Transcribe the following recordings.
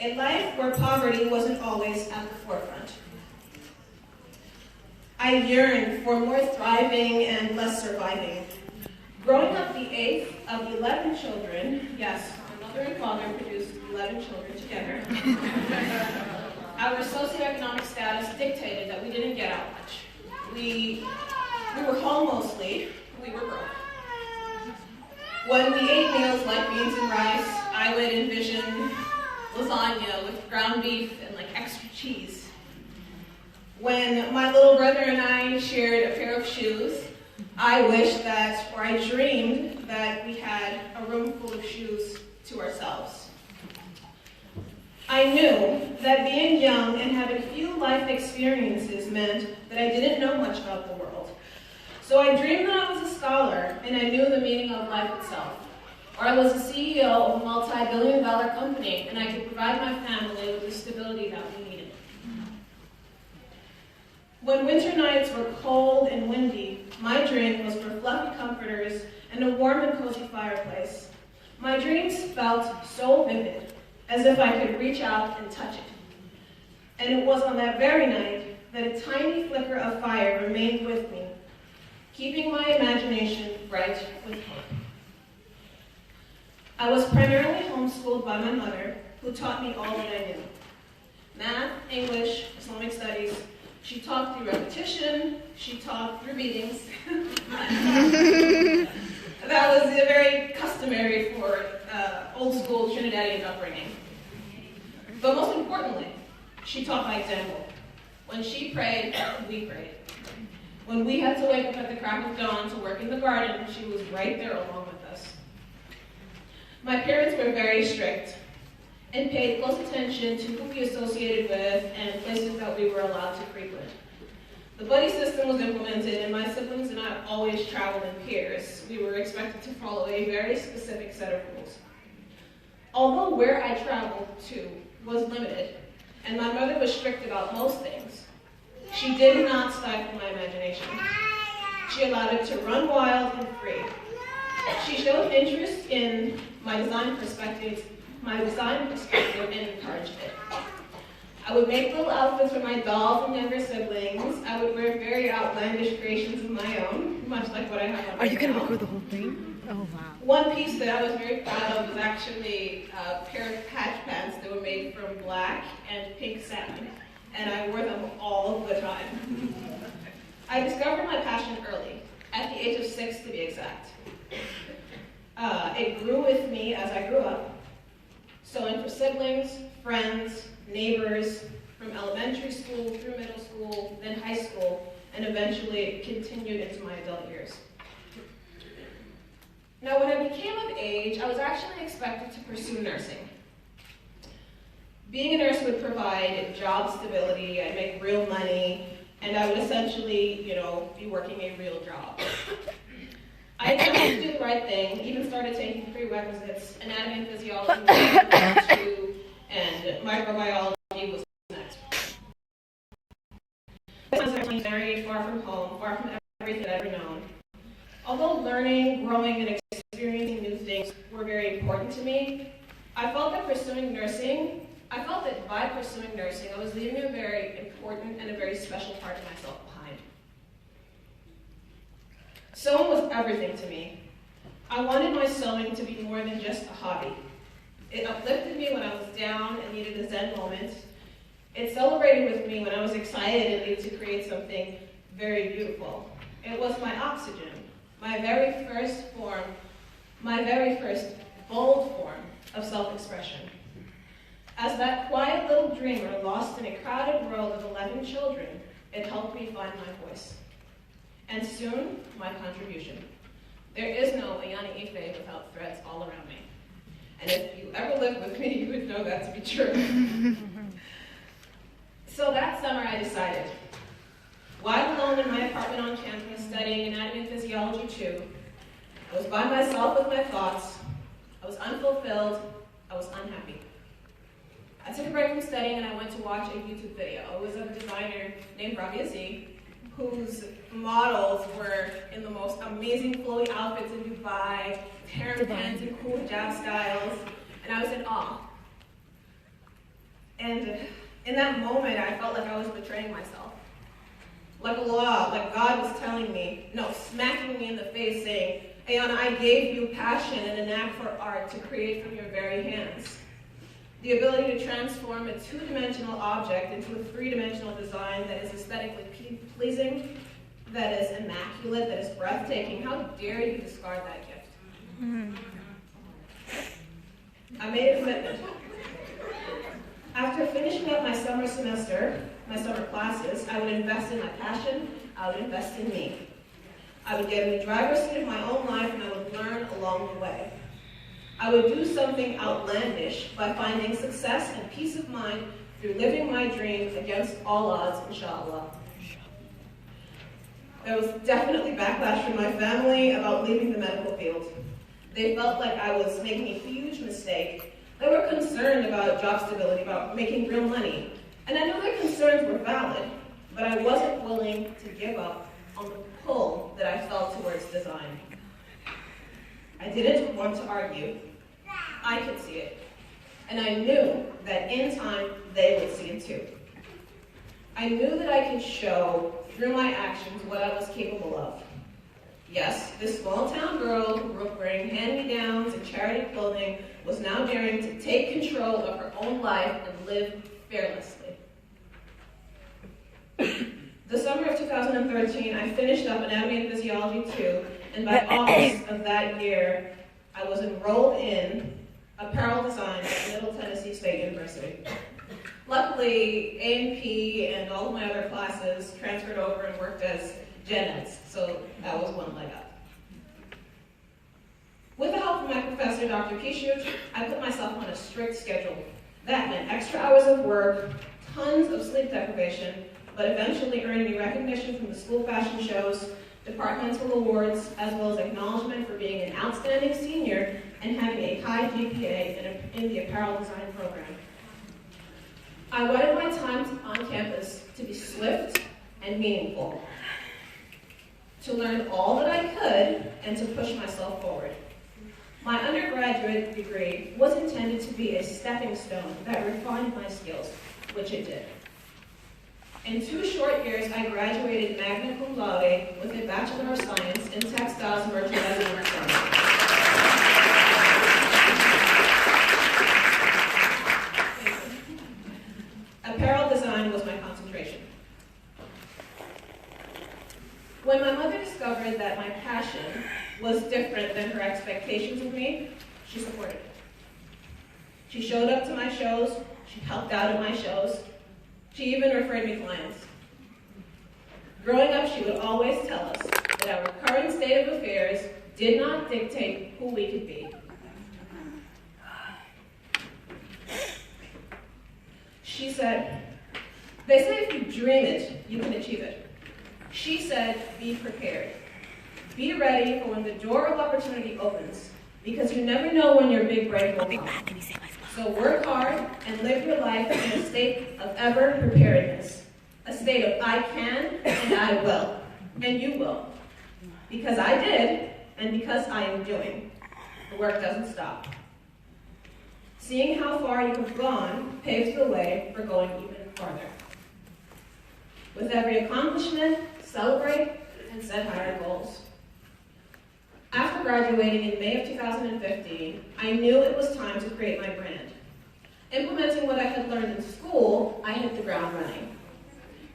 a life where poverty wasn't always at the forefront. I yearned for more thriving and less surviving. Growing up the 8th of 11 children, yes, my mother and father produced 11 children together, our socioeconomic status dictated that we didn't get out much. We were home mostly, we were broke. When we ate meals like beans and rice, I would envision lasagna with ground beef and like extra cheese. When my little brother and I shared a pair of shoes, I wished that, or I dreamed that we had a room full of shoes to ourselves. I knew that being young and having few life experiences meant that I didn't know much about the world. So I dreamed that I was a scholar and I knew the meaning of life itself. Or I was a CEO of a multi-billion-dollar company and I could provide my family with the stability that we needed. When winter nights were cold and windy, my dream was for fluffy comforters and a warm and cozy fireplace. My dreams felt so vivid, as if I could reach out and touch it. And it was on that very night that a tiny flicker of fire remained with me, keeping my imagination bright with hope. I was primarily homeschooled by my mother, who taught me all that I knew. Math, English, Islamic studies. She taught through repetition, she taught through beatings. That was very customary for old school Trinidadian upbringing. But most importantly, she taught by example. When she prayed, we prayed. When we had to wake up at the crack of dawn to work in the garden, she was right there along with us. My parents were very strict and paid close attention to who we associated with and places that we were allowed to frequent. The buddy system was implemented, and my siblings and I always traveled in pairs. We were expected to follow a very specific set of rules. Although where I traveled to was limited, and my mother was strict about most things, she did not stifle my imagination. She allowed it to run wild and free. She showed interest in my design perspective and encouraged it. I would make little outfits for my dolls and younger siblings. I would wear very outlandish creations of my own, much like what I have on right now. Are you going to record the whole thing? Oh, wow. One piece that I was very proud of was actually a pair of patch pants that were made from black and pink satin, and I wore them all the time. I discovered my passion early, at the age of 6 to be exact. It grew with me as I grew up. Sewing for siblings, friends, neighbors, from elementary school through middle school, then high school, and eventually it continued into my adult years. Now, when I became of age, I was actually expected to pursue nursing. Being a nurse would provide job stability, I'd make real money, and I would essentially, be working a real job. I attempted to do the right thing, even started taking prerequisites, anatomy and physiology was two, and microbiology was next. I was very far from home, far from everything I'd ever known. Although learning, growing, and experiencing new things were very important to me, I felt that by pursuing nursing, I was leaving a very important and a very special part of myself behind. Sewing was everything to me. I wanted my sewing to be more than just a hobby. It uplifted me when I was down and needed a zen moment. It celebrated with me when I was excited and needed to create something very beautiful. It was my oxygen, my very first bold form of self-expression. As that quiet little dreamer lost in a crowded world of 11 children, it helped me find my voice. And soon, my contribution. There is no Ayana Ife without threads all around me. And if you ever lived with me, you would know that to be true. So that summer I decided, while alone in my apartment on campus studying anatomy and physiology too, I was by myself with my thoughts, I was unfulfilled, I was unhappy. I took a break from studying and I went to watch a YouTube video. It was of a designer named Rabia Z, whose models were in the most amazing flowy outfits in Dubai, with hair and pants and cool hijab styles, and I was in awe. And in that moment, I felt like I was betraying myself. Like God was telling me, no, smacking me in the face saying, Ayana, I gave you passion and a knack for art to create from your very hands. The ability to transform a two-dimensional object into a three-dimensional design that is aesthetically pleasing, that is immaculate, that is breathtaking. How dare you discard that gift? I made a commitment. After finishing up my summer classes, I would invest in my passion, I would invest in me. I would get in the driver's seat of my own life and I would learn along the way. I would do something outlandish by finding success and peace of mind through living my dream against all odds, inshallah. There was definitely backlash from my family about leaving the medical field. They felt like I was making a huge mistake. They were concerned about job stability, about making real money. And I know their concerns were valid, but I wasn't willing to give up on the pull that I felt towards design. I didn't want to argue. I could see it. And I knew that in time, they would see it too. I knew that I could show through my actions what I was capable of. Yes, this small-town girl who grew up wearing hand-me-downs and charity clothing was now daring to take control of her own life and live fearlessly. The summer of 2013, I finished up Anatomy and Physiology 2, and by August of that year, I was enrolled in apparel design at Middle Tennessee State University. Luckily, A&P and all of my other classes transferred over and worked as gen eds, so that was one leg up. With the help of my professor, Dr. Kishuch, I put myself on a strict schedule. That meant extra hours of work, tons of sleep deprivation, but eventually earned me recognition from the school fashion shows, departmental awards, as well as acknowledgement for being an outstanding senior and having a high GPA in the apparel design program. I wanted my time on campus to be swift and meaningful, to learn all that I could and to push myself forward. My undergraduate degree was intended to be a stepping stone that refined my skills, which it did. In 2 short years, I graduated magna cum laude with a Bachelor of Science in Textiles, Merchandising, and Return. Apparel design was my concentration. When my mother discovered that my passion was different than her expectations of me, she supported it. She showed up to my shows, she helped out at my shows, she even referred me clients. Growing up, she would always tell us that our current state of affairs did not dictate who we could be. She said, they say if you dream it, you can achieve it. She said, be prepared. Be ready for when the door of opportunity opens, because you never know when your big break will come. So work hard and live your life in a state of ever preparedness. A state of I can and I will. And you will. Because I did, and because I am doing. The work doesn't stop. Seeing how far you have gone paves the way for going even farther. With every accomplishment, celebrate and set higher goals. After graduating in May of 2015, I knew it was time to create my brand. Implementing what I had learned in school, I hit the ground running.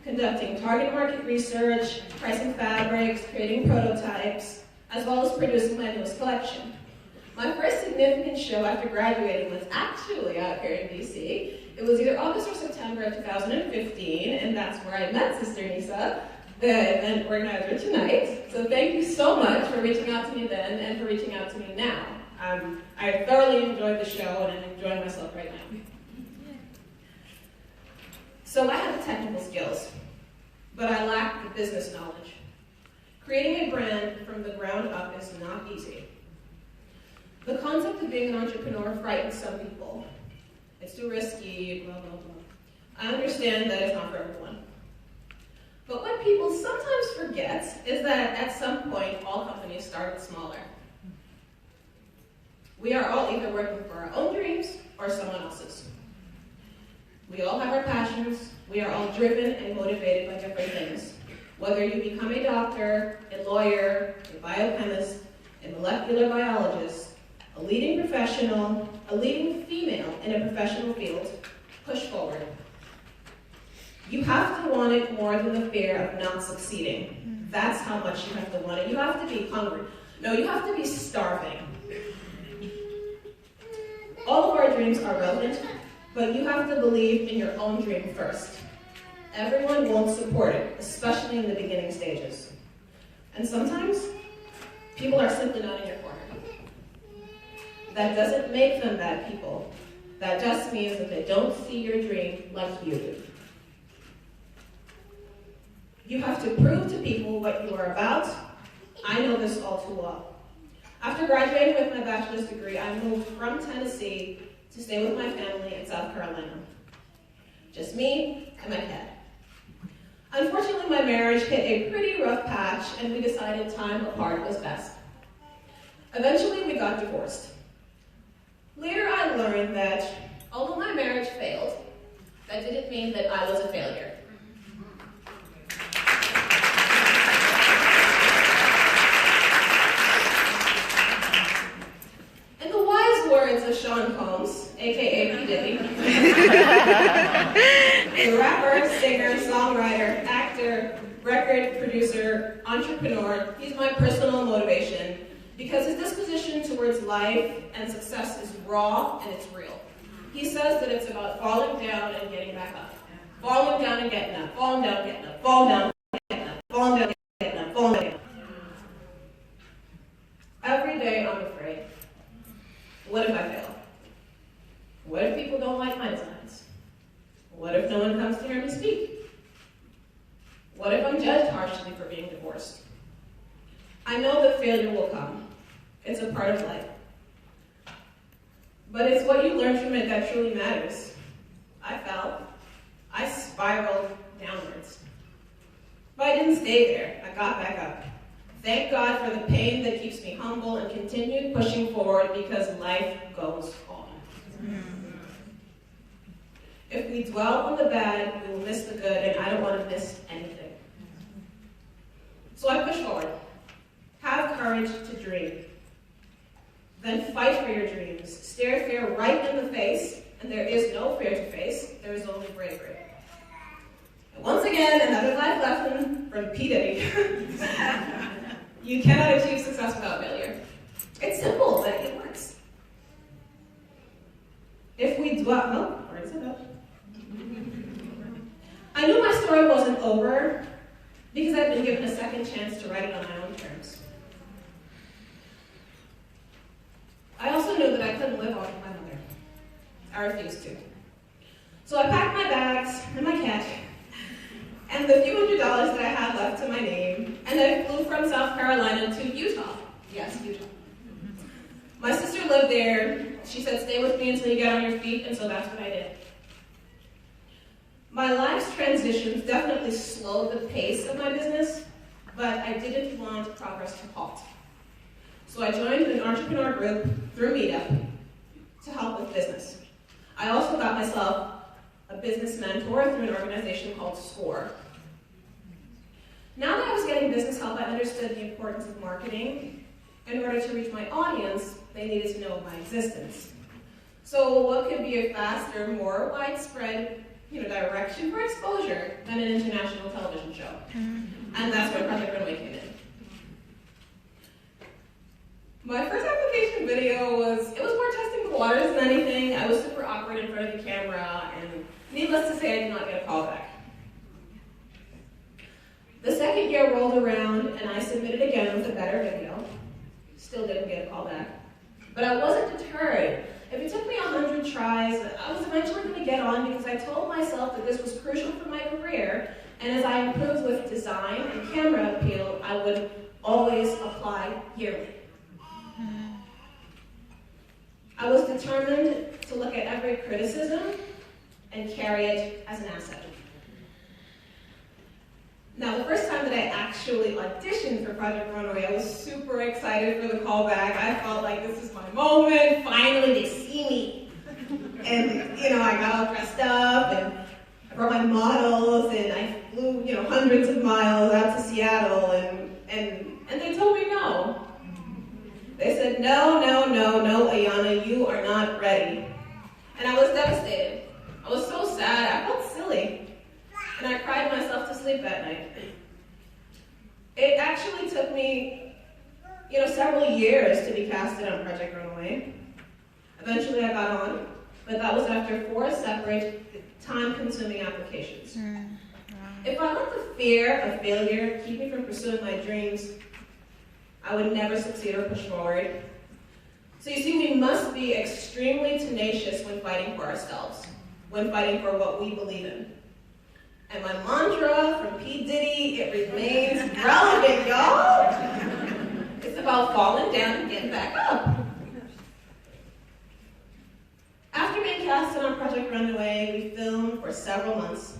Conducting target market research, pricing fabrics, creating prototypes, as well as producing my newest collection. My first significant show after graduating was actually out here in DC. It was either August or September of 2015, and that's where I met Sister Nisa, the event organizer tonight. So thank you so much for reaching out to me then and for reaching out to me now. I thoroughly enjoyed the show and I'm enjoying myself right now. So I have the technical skills, but I lack the business knowledge. Creating a brand from the ground up is not easy. The concept of being an entrepreneur frightens some people. It's too risky, blah, blah, blah. I understand that it's not for everyone. But what people sometimes forget is that at some point, all companies start smaller. We are all either working for our own dreams or someone else's. We all have our passions. We are all driven and motivated by different things. Whether you become a doctor, a lawyer, a biochemist, a molecular biologist, a leading professional, a leading female in a professional field, push forward. You have to want it more than the fear of not succeeding. That's how much you have to want it. You have to be hungry. No, you have to be starving. All of our dreams are relevant, but you have to believe in your own dream first. Everyone won't support it, especially in the beginning stages. And sometimes, people are simply not in your corner. That doesn't make them bad people. That just means that they don't see your dream like you do. You have to prove to people what you are about. I know this all too well. After graduating with my bachelor's degree, I moved from Tennessee to stay with my family in South Carolina. Just me and my cat. Unfortunately, my marriage hit a pretty rough patch, and we decided time apart was best. Eventually, we got divorced. Later, I learned that although my marriage failed, that didn't mean that I was a failure. In the wise words of Sean Combs, aka P. Diddy, the rapper, singer, songwriter, actor, record producer, entrepreneur, he's my personal motivation because his disposition towards life and success is raw and it's real. He says that it's about falling down and getting back up. Falling down and getting up. Falling down, getting up. Falling down, getting up. Falling down, getting up. Falling down, getting up. Every day I'm afraid. What if I fail? What if people don't like my designs? What if no one comes to hear me speak? What if I'm judged harshly for being divorced? I know that failure will come. It's a part of life. But it's what you learn from it that truly matters. I fell. I spiraled downwards. But I didn't stay there. I got back up. Thank God for the pain that keeps me humble and continued pushing forward because life goes on. If we dwell on the bad, we will miss the good, and I don't want to miss anything. So I push forward. Have courage to dream. Then fight for your dreams. Stare fear right in the face, and there is no fear to face. There is only bravery. And once again, another life lesson from P. Diddy. You cannot achieve success without failure. It's simple, but it works. If we dwell, already said that. I knew my story wasn't over because I'd been given a second chance to write it on my own terms. I also knew that I couldn't live off of my mother. I refused to. So I packed my bags and my cat and the few $100s that I had left to my name, and I flew from South Carolina to Utah. Yes, Utah. My sister lived there. She said, stay with me until you get on your feet, and so that's what I did. My life's transitions definitely slowed the pace of my business, but I didn't want progress to halt. So I joined an entrepreneur group through Meetup to help with business. I also got myself a business mentor through an organization called SCORE. Now that I was getting business help, I understood the importance of marketing. In order to reach my audience, they needed to know of my existence. So what could be a faster, more widespread direction for exposure than an international television show? And that's where Project Runway came in. My first application video it was more testing the waters than anything. I was super awkward in front of the camera, and needless to say, I did not get a call back. The second year rolled around, and I submitted again with a better video. Still didn't get a call back. But I wasn't deterred. If it took me 100 tries, I was eventually going to get on because I told myself that this was crucial for my career, and as I improved with design and camera appeal, I would always apply yearly. I was determined to look at every criticism and carry it as an asset. Now, the first time that I actually auditioned for Project Runway, I was super excited for the callback. I felt like this is my moment. Finally, they see me. And, I got all dressed up, and for my models, and I flew, hundreds of miles out to Seattle, and they told me no. They said, no, Ayana, you are not ready. And I was devastated. I was so sad. I felt silly. And I cried myself to sleep that night. It actually took me, several years to be casted on Project Runway. Eventually I got on, but that was after 4 separate, time-consuming applications. If I let the fear of failure keep me from pursuing my dreams, I would never succeed or push forward. So you see, we must be extremely tenacious when fighting for ourselves, when fighting for what we believe in. And my mantra from P. Diddy, it remains relevant, y'all. It's about falling down and getting back up. After being casted on Project Runway, we filmed for several months.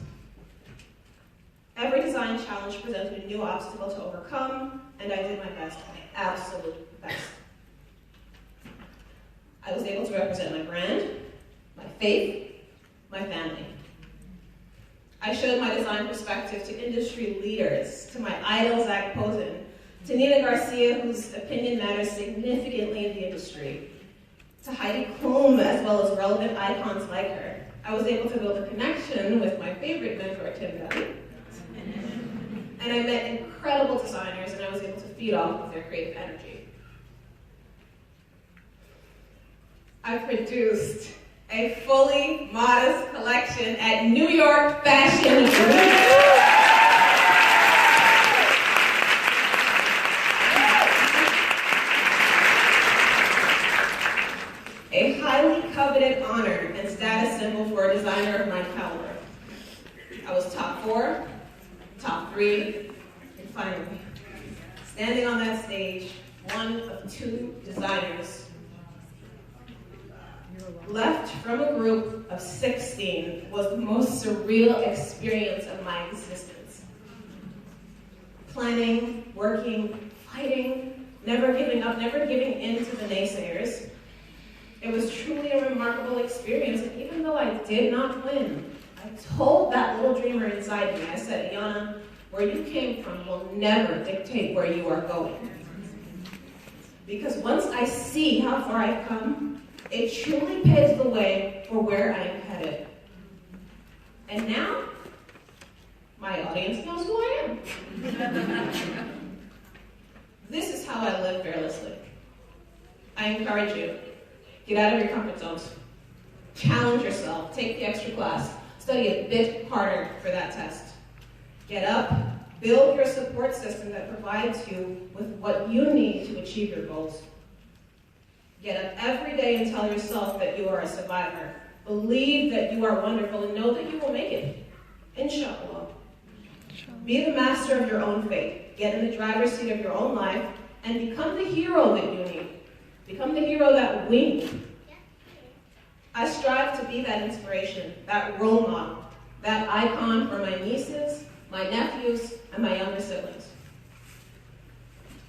Every design challenge presented a new obstacle to overcome, and I did my best, my absolute best. I was able to represent my brand, my faith, my family. I showed my design perspective to industry leaders, to my idol Zach Posen, to Nina Garcia, whose opinion matters significantly in the industry, to Heidi Klum, as well as relevant icons like her. I was able to build a connection with my favorite mentor, Tim Belly. And I met incredible designers, and I was able to feed off of their creative energy. I produced a fully modest collection at New York Fashion Week. A highly coveted honor and status symbol for a designer of my caliber. I was top 4, top 3, and finally, standing on that stage, one of 2 designers left from a group of 16 was the most surreal experience of my existence. Planning, working, fighting, never giving up, never giving in to the naysayers. It was truly a remarkable experience, and even though I did not win, I told that little dreamer inside me, I said, Ayana, where you came from will never dictate where you are going. Because once I see how far I've come, it truly paves the way for where I am headed. And now, my audience knows who I am. This is how I live fearlessly. I encourage you, get out of your comfort zones. Challenge yourself, take the extra class, study a bit harder for that test. Get up, build your support system that provides you with what you need to achieve your goals. Get up every day and tell yourself that you are a survivor. Believe that you are wonderful and know that you will make it. Inshallah. Be the master of your own fate. Get in the driver's seat of your own life and become the hero that you need. Become the hero that we need. I strive to be that inspiration, that role model, that icon for my nieces, my nephews, and my younger siblings.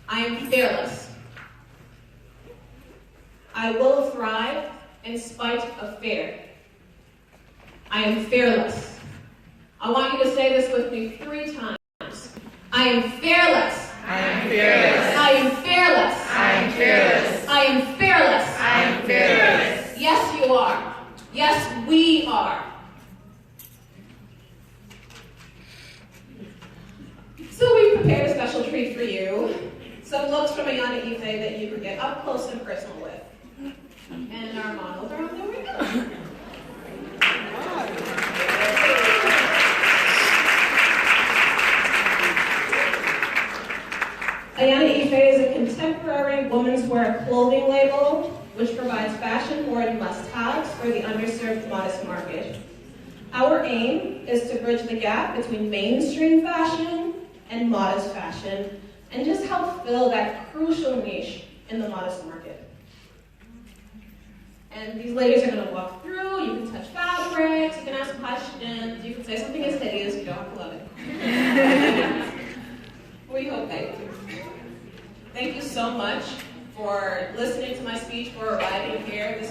I am fearless. I will thrive in spite of fear. I am fearless. I want you to say this with me 3 times. I am fearless. I am fearless. I am fearless. I am fearless. I am fearless. I am fearless. Yes, you are. Yes, we are. So we prepared a special treat for you. Some looks from Ayana Ife that you can get up close and personal with. And our models are on their way down. Ayana Ife is a contemporary women's wear clothing label which provides fashion-forward must-haves for the underserved modest market. Our aim is to bridge the gap between mainstream fashion and modest fashion and just help fill that crucial niche in the modest market. And these ladies are going to walk through, you can touch fabrics, you can ask questions, you can say something is hideous, you don't have to love it. We hope that you do. Thank you so much for listening to my speech, for arriving here.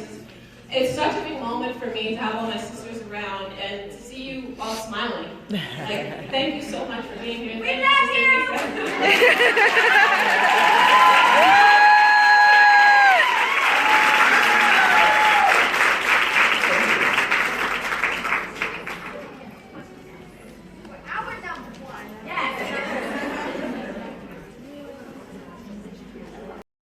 It's such a big moment for me to have all my sisters around. around and to see you all smiling. Like, thank you so much for being here. We love you!